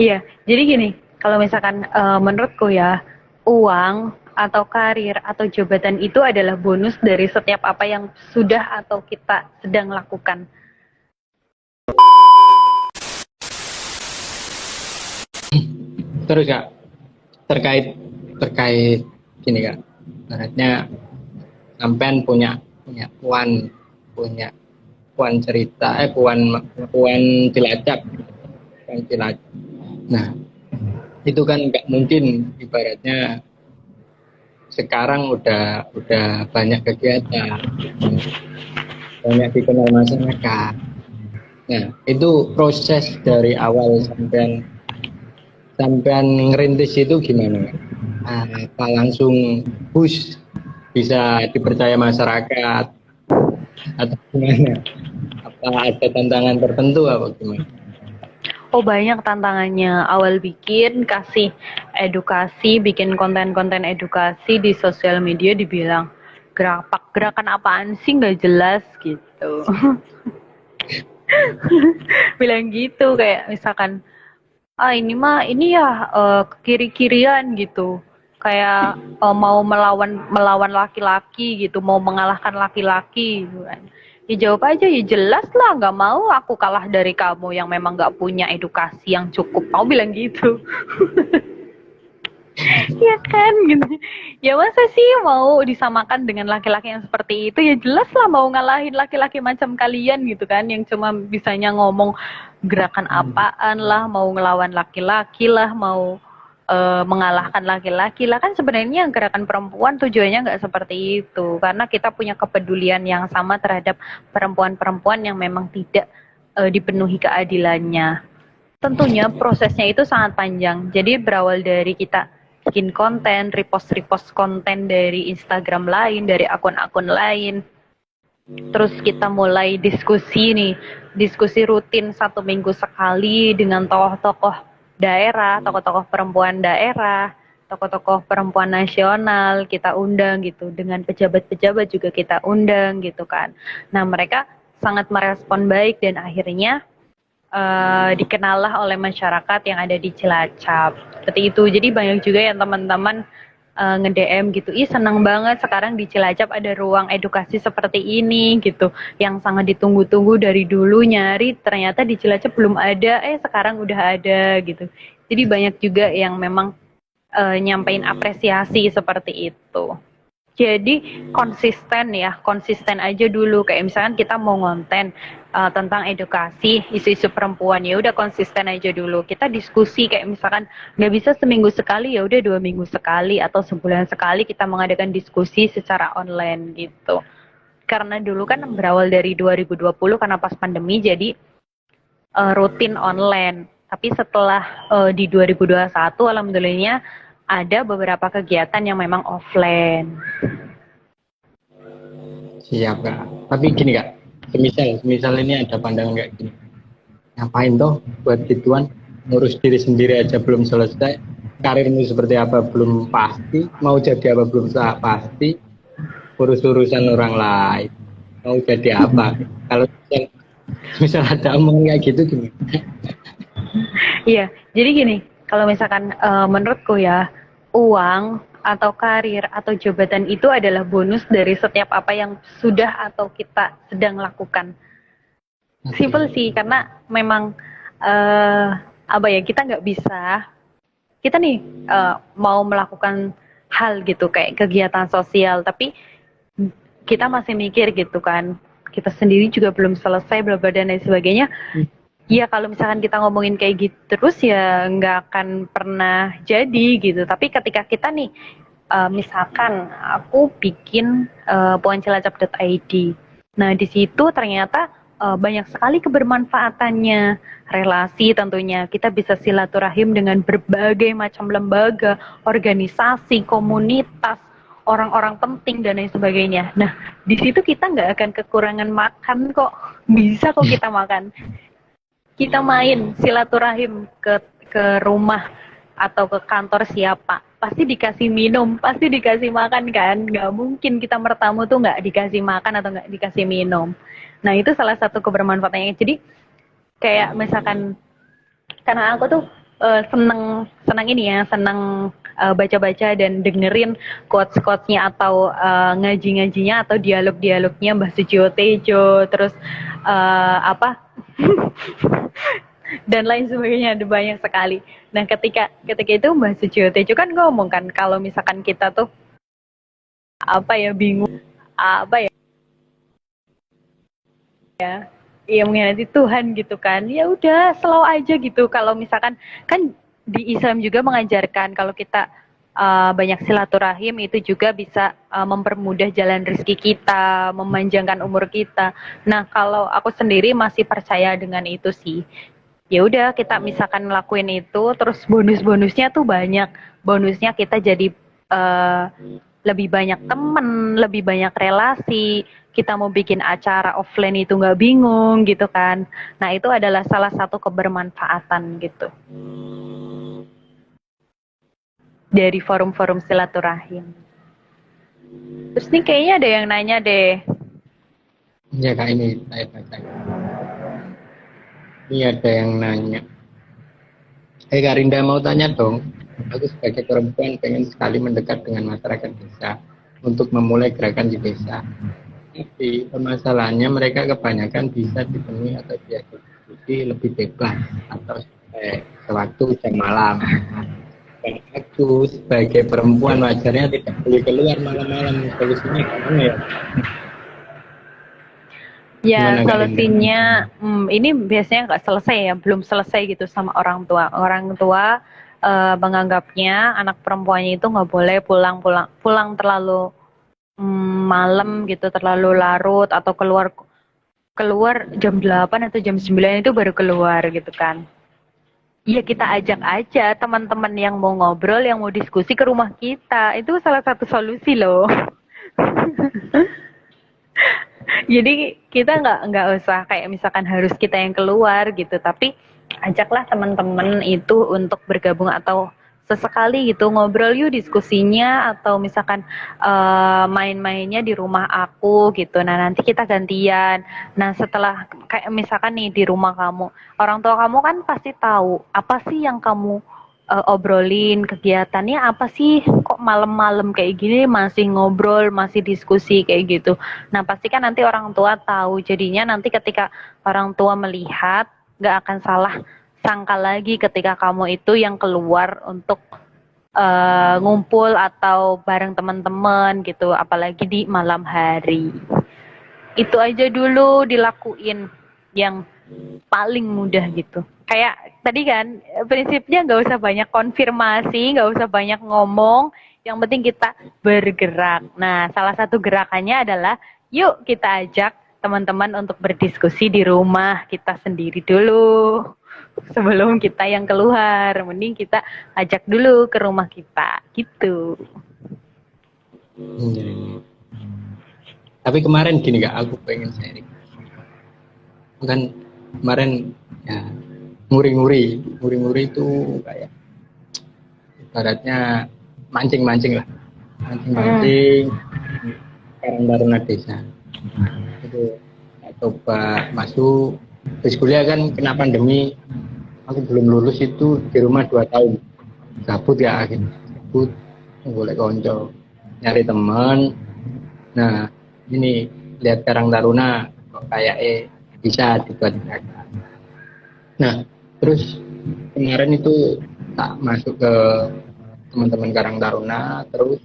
Iya, jadi gini, kalau misalkan menurutku ya, uang atau karir atau jabatan itu adalah bonus dari setiap apa yang sudah atau kita sedang lakukan. Terus kak, terkait terkait gini kak, ibaratnya sampean punya punya punya puan cerita, puan cilacap, puan cilacap. Nah, itu kan nggak mungkin, ibaratnya sekarang udah banyak kegiatan, banyak dikenal masyarakat. Nah, itu proses dari awal sampean sampean ngerintis itu gimana? Apa langsung push bisa dipercaya masyarakat atau gimana? Apa ada tantangan tertentu apa gimana? Oh banyak tantangannya. Awal bikin, kasih edukasi, bikin konten-konten edukasi di sosial media dibilang gerakan apaan sih nggak jelas gitu. Bilang gitu kayak misalkan ini mah ini ya kiri-kirian gitu. Kayak mau melawan melawan laki-laki gitu, mau mengalahkan laki-laki gitu kan. Ya jawab aja ya jelas lah nggak mau aku kalah dari kamu yang memang nggak punya edukasi yang cukup. Mau bilang gitu. Ya kan gitu. Ya masa sih mau disamakan dengan laki-laki yang seperti itu? Ya jelas lah mau ngalahin laki-laki macam kalian gitu kan yang cuma bisanya ngomong gerakan apaan lah, mau ngelawan laki-laki lah, mau mengalahkan laki-laki lah kan sebenarnya gerakan perempuan tujuannya nggak seperti itu karena kita punya kepedulian yang sama terhadap perempuan-perempuan yang memang tidak dipenuhi keadilannya. Tentunya prosesnya itu sangat panjang. Jadi berawal dari kita bikin konten, repost-repost konten dari Instagram lain, dari akun-akun lain. Terus kita mulai diskusi nih, diskusi rutin 1 minggu sekali dengan tokoh-tokoh daerah, tokoh-tokoh perempuan daerah, tokoh-tokoh perempuan nasional kita undang gitu, dengan pejabat-pejabat juga kita undang gitu kan. Nah mereka sangat merespon baik dan akhirnya dikenallah oleh masyarakat yang ada di Cilacap. Seperti itu. Jadi banyak juga yang teman-teman nge-DM gitu, ih senang banget sekarang di Cilacap ada ruang edukasi seperti ini gitu, yang sangat ditunggu-tunggu dari dulu nyari, ternyata di Cilacap belum ada, sekarang udah ada gitu. Jadi banyak juga yang memang nyampein apresiasi seperti itu. Jadi konsisten ya, konsisten aja dulu. Kayak misalkan kita mau ngonten tentang edukasi isu-isu perempuan, ya udah konsisten aja dulu. Kita diskusi kayak misalkan nggak bisa seminggu sekali, ya udah 2 minggu sekali atau sebulan sekali kita mengadakan diskusi secara online gitu. Karena dulu kan berawal dari 2020 karena pas pandemi jadi rutin online. Tapi setelah di 2021 alhamdulillahnya ada beberapa kegiatan yang memang offline. Siap kak. Tapi gini kak, semisal ini ada pandangan kayak gini. Ngapain toh buat gituan, ngurus diri sendiri aja belum selesai, karirmu seperti apa belum pasti, mau jadi apa belum pasti, urus urusan orang lain mau jadi apa. Kalau misal ada omongan kayak gitu gimana? Iya, jadi gini, kalau misalkan menurutku ya, uang atau karir atau jabatan itu adalah bonus dari setiap apa yang sudah atau kita sedang lakukan. Simple sih, karena memang eh, apa ya, kita nggak bisa, kita nih mau melakukan hal gitu kayak kegiatan sosial, tapi kita masih mikir gitu kan, kita sendiri juga belum selesai, bla bla dan lain sebagainya. Iya kalau misalkan kita ngomongin kayak gitu terus ya nggak akan pernah jadi gitu. Tapi ketika kita nih, misalkan aku bikin puancilacap.id. Nah di situ ternyata banyak sekali kebermanfaatannya, relasi tentunya. Kita bisa silaturahim dengan berbagai macam lembaga, organisasi, komunitas, orang-orang penting dan lain sebagainya. Nah di situ kita nggak akan kekurangan makan kok. Bisa kok kita makan, kita main silaturahim ke rumah atau ke kantor siapa, pasti dikasih minum, pasti dikasih makan kan. Nggak mungkin kita bertamu tuh nggak dikasih makan atau nggak dikasih minum. Nah itu salah satu kebermanfaatannya. Jadi kayak misalkan Karena aku tuh seneng ini ya, seneng baca-baca dan dengerin quotes-quotesnya atau ngaji-ngajinya atau dialog-dialognya Mbah Sujiwo Tejo, terus apa dan lain sebagainya, ada banyak sekali. Nah, ketika itu Mbah Sujiwo Tejo kan ngomong kan kalau misalkan kita tuh apa ya bingung apa ya mengkhianati Tuhan gitu kan, ya udah slow aja gitu. Kalau misalkan kan di Islam juga mengajarkan kalau kita banyak silaturahim itu juga bisa mempermudah jalan rezeki kita, memanjangkan umur kita. Nah, kalau aku sendiri masih percaya dengan itu sih. Ya udah, kita misalkan ngelakuin itu terus bonus-bonusnya tuh banyak. Bonusnya kita jadi uh, lebih banyak temen, lebih banyak relasi, kita mau bikin acara offline itu nggak bingung gitu kan. Nah, itu adalah salah satu kebermanfaatan gitu dari forum-forum silaturahim. Terus nih kayaknya ada yang nanya deh. Ya kak, ini saya baca. Ini ada yang nanya. Kak Rinda, mau tanya dong. Aku sebagai perempuan pengen sekali mendekat dengan masyarakat desa untuk memulai gerakan di desa. Tapi permasalahannya mereka kebanyakan bisa dipenuhi atau dieksekusi lebih bebas atau sewaktu jam malam. Dan aku sebagai perempuan wajarnya tidak boleh keluar malam-malam. Solusinya gimana ya? Ya, solusinya ini biasanya nggak selesai ya, belum selesai gitu sama orang tua. Orang tua menganggapnya anak perempuannya itu nggak boleh pulang terlalu malam gitu, terlalu larut atau keluar jam 8 atau jam 9 itu baru keluar gitu kan. Iya, kita ajak aja teman-teman yang mau ngobrol, yang mau diskusi ke rumah kita. Itu salah satu solusi loh. Jadi kita nggak usah kayak misalkan harus kita yang keluar gitu, tapi ajaklah teman-teman itu untuk bergabung atau sesekali gitu ngobrol yuk, diskusinya atau misalkan main-mainnya di rumah aku gitu. Nah, nanti kita gantian. Nah, setelah kayak misalkan nih di rumah kamu, orang tua kamu kan pasti tahu apa sih yang kamu obrolin, kegiatannya apa sih, kok malam-malam kayak gini masih ngobrol, masih diskusi kayak gitu. Nah, pasti kan nanti orang tua tahu, jadinya nanti ketika orang tua melihat nggak akan salah sangka lagi ketika kamu itu yang keluar untuk ngumpul atau bareng teman-teman gitu, apalagi di malam hari. Itu aja dulu dilakuin yang paling mudah gitu. Kayak tadi kan prinsipnya nggak usah banyak konfirmasi, nggak usah banyak ngomong, yang penting kita bergerak. Nah, salah satu gerakannya adalah yuk kita ajak teman-teman untuk berdiskusi di rumah kita sendiri dulu sebelum kita yang keluar. Mending kita ajak dulu ke rumah kita gitu. Tapi kemarin gini kak, aku pengen sharing. Kan kemarin ya nguri-nguri itu kayak ibaratnya mancing-mancing lah, mancing Karang Taruna Desa itu coba masuk. Terus kuliah kan kena pandemi, aku belum lulus itu di rumah 2 tahun, gabut ya, akhirnya gabut, boleh konco nyari teman. Nah, ini lihat Karang Taruna kok kayak bisa dibuat gerakan. Nah, terus kemarin itu tak masuk ke teman-teman Karang Taruna, terus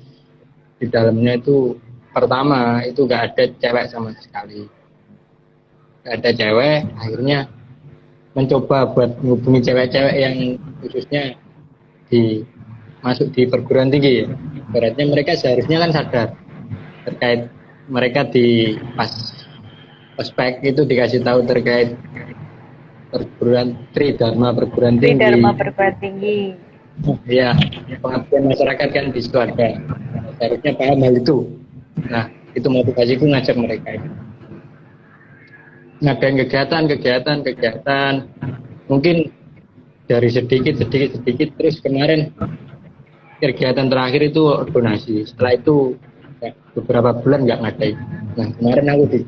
di dalamnya itu pertama itu nggak ada cewek sama sekali, nggak ada cewek. Akhirnya mencoba buat menghubungi cewek-cewek yang khususnya masuk di perguruan tinggi. Beratnya mereka seharusnya kan sadar terkait mereka di pas ospek itu dikasih tahu terkait perguruan Tridharma perguruan tinggi. Tridharma perguruan tinggi. Ya, pengabdian masyarakat kan di keluarga. Seharusnya paham hal itu. Nah, itu motivasiku ngajak mereka. Ngadain kegiatan. Mungkin dari sedikit. Terus kemarin kegiatan terakhir itu donasi. Setelah itu ya, beberapa bulan nggak ngadain. Nah, kemarin aku di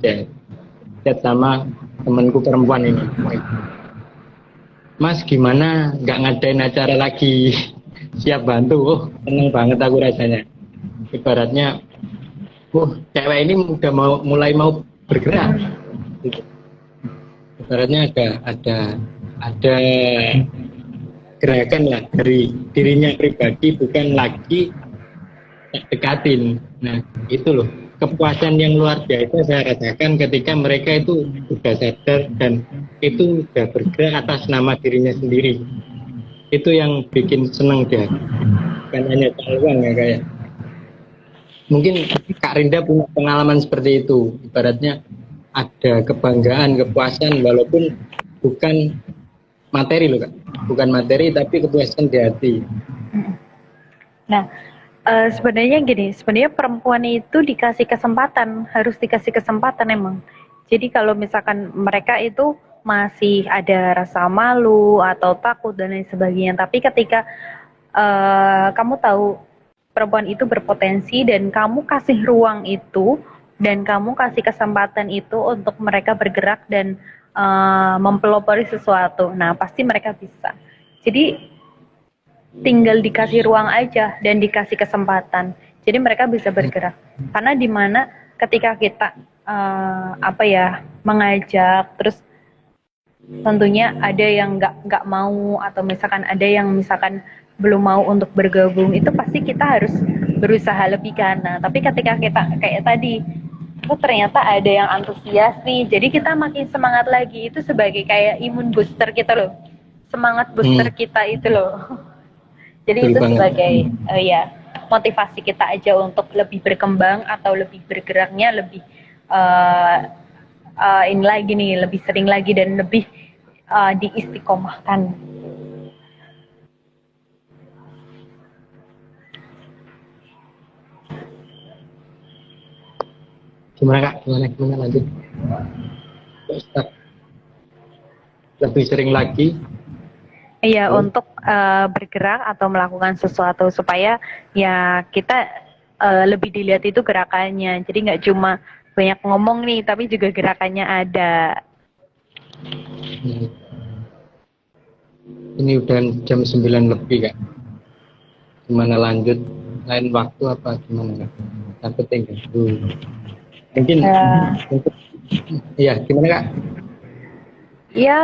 chat sama temanku perempuan ini. Mas gimana nggak ngadain acara lagi? Siap bantu. Oh, seneng banget aku rasanya. Ibaratnya, cewek ini udah mulai mau bergerak. Gitu. Ibaratnya ada gerakan lah dari dirinya pribadi, bukan lagi dekatin. Nah, itu loh kepuasan yang luar biasa saya rasakan ketika mereka itu sudah sadar dan itu sudah bergerak atas nama dirinya sendiri. Itu yang bikin seneng dia. Bukan hanya peluang ya kayak. Mungkin Kak Rinda punya pengalaman seperti itu. Ibaratnya ada kebanggaan, kepuasan walaupun bukan materi loh Kak. Bukan materi tapi kepuasan di hati. Nah, sebenarnya gini, sebenarnya perempuan itu dikasih kesempatan, harus dikasih kesempatan emang. Jadi kalau misalkan mereka itu masih ada rasa malu atau takut dan lain sebagainya, tapi ketika kamu tahu perempuan itu berpotensi dan kamu kasih ruang itu dan kamu kasih kesempatan itu untuk mereka bergerak dan mempelopori sesuatu, nah pasti mereka bisa. Jadi tinggal dikasih ruang aja dan dikasih kesempatan, jadi mereka bisa bergerak. Karena dimana ketika kita mengajak, terus tentunya ada yang nggak mau atau misalkan ada yang misalkan belum mau untuk bergabung, itu pasti kita harus berusaha lebih karena. Tapi ketika kita kayak tadi, oh ternyata ada yang antusias nih, jadi kita makin semangat lagi. Itu sebagai kayak imun booster kita loh, semangat booster kita itu loh. Jadi betul itu banget. Sebagai motivasi kita aja untuk lebih berkembang atau lebih bergeraknya lebih ini lagi nih, lebih sering lagi dan lebih diistiqomahkan. Gimana Kak? Gimana lanjut? Lebih sering lagi. Iya, untuk bergerak atau melakukan sesuatu supaya ya kita lebih dilihat itu gerakannya. Jadi nggak cuma banyak ngomong nih, tapi juga gerakannya ada. Ini udah jam 9 lebih Kak. Gimana lanjut? Lain waktu apa gimana Kak? Takut tinggal dulu. Mungkin iya, gimana Kak? Ya,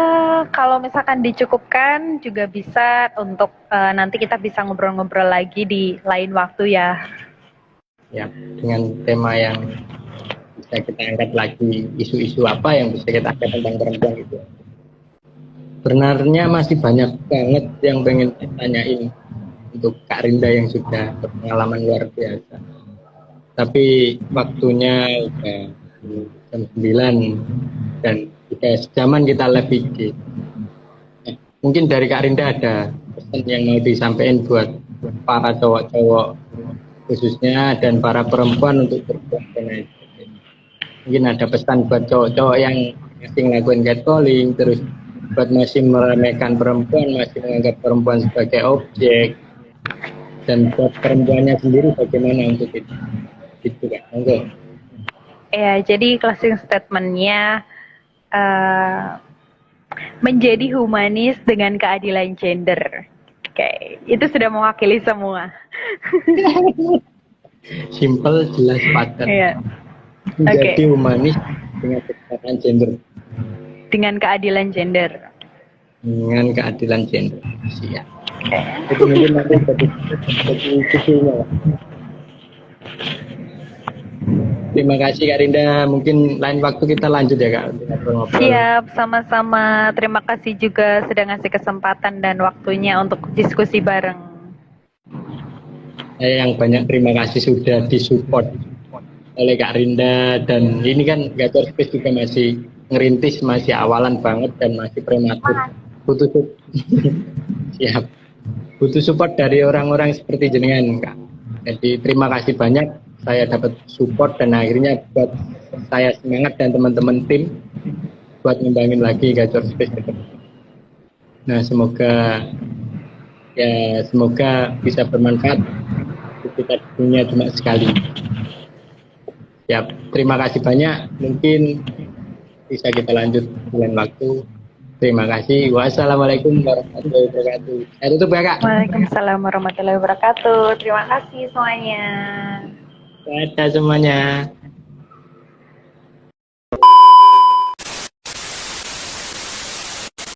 kalau misalkan dicukupkan juga bisa untuk nanti kita bisa ngobrol-ngobrol lagi di lain waktu ya. Ya, dengan tema yang bisa kita angkat lagi, isu-isu apa yang bisa kita angkat tentang perempuan itu. Sebenarnya masih banyak banget yang pengen ditanyain untuk Kak Rinda yang sudah berpengalaman luar biasa. Tapi waktunya udah jam 9 dan udah sejaman kita live IG. Mungkin dari Kak Rinda ada pesan yang mau disampaikan buat para cowok-cowok khususnya dan para perempuan untuk berbuat dan lain sebagainya. Mungkin ada pesan buat cowok-cowok yang masih ngelakuin catcalling, terus buat masih meremehkan perempuan, masih menganggap perempuan sebagai objek, dan buat perempuannya sendiri bagaimana untuk itu. Gitu Kak, monggo. Ya, jadi closing statement-nya menjadi humanis dengan keadilan gender. Oke, itu sudah mewakili semua. Simple, jelas, padat. Iya. Menjadi humanis dengan keadilan gender. Dengan keadilan gender. Dengan keadilan gender. Siap. Itu mungkin nanti jadi kusunya. Terima kasih Kak Rinda. Mungkin lain waktu kita lanjut ya Kak. Siap, sama-sama. Terima kasih juga sudah ngasih kesempatan dan waktunya untuk diskusi bareng. Yang banyak terima kasih sudah disupport oleh Kak Rinda. Dan ini kan Gacor Space juga masih ngerintis, masih awalan banget dan masih prematur. Butuh siap. Butuh support dari orang-orang seperti jenengan Kak. Jadi terima kasih banyak. Saya dapat support dan akhirnya buat saya semangat dan teman-teman tim buat ngembangin lagi Gacor Space. Nah semoga bisa bermanfaat. Kita punya cuma sekali. Ya, terima kasih banyak. Mungkin bisa kita lanjut di lain waktu. Terima kasih. Wassalamualaikum warahmatullahi wabarakatuh. Saya tutup ya Kak. Waalaikumsalam warahmatullahi wabarakatuh. Terima kasih semuanya. Dadah semuanya.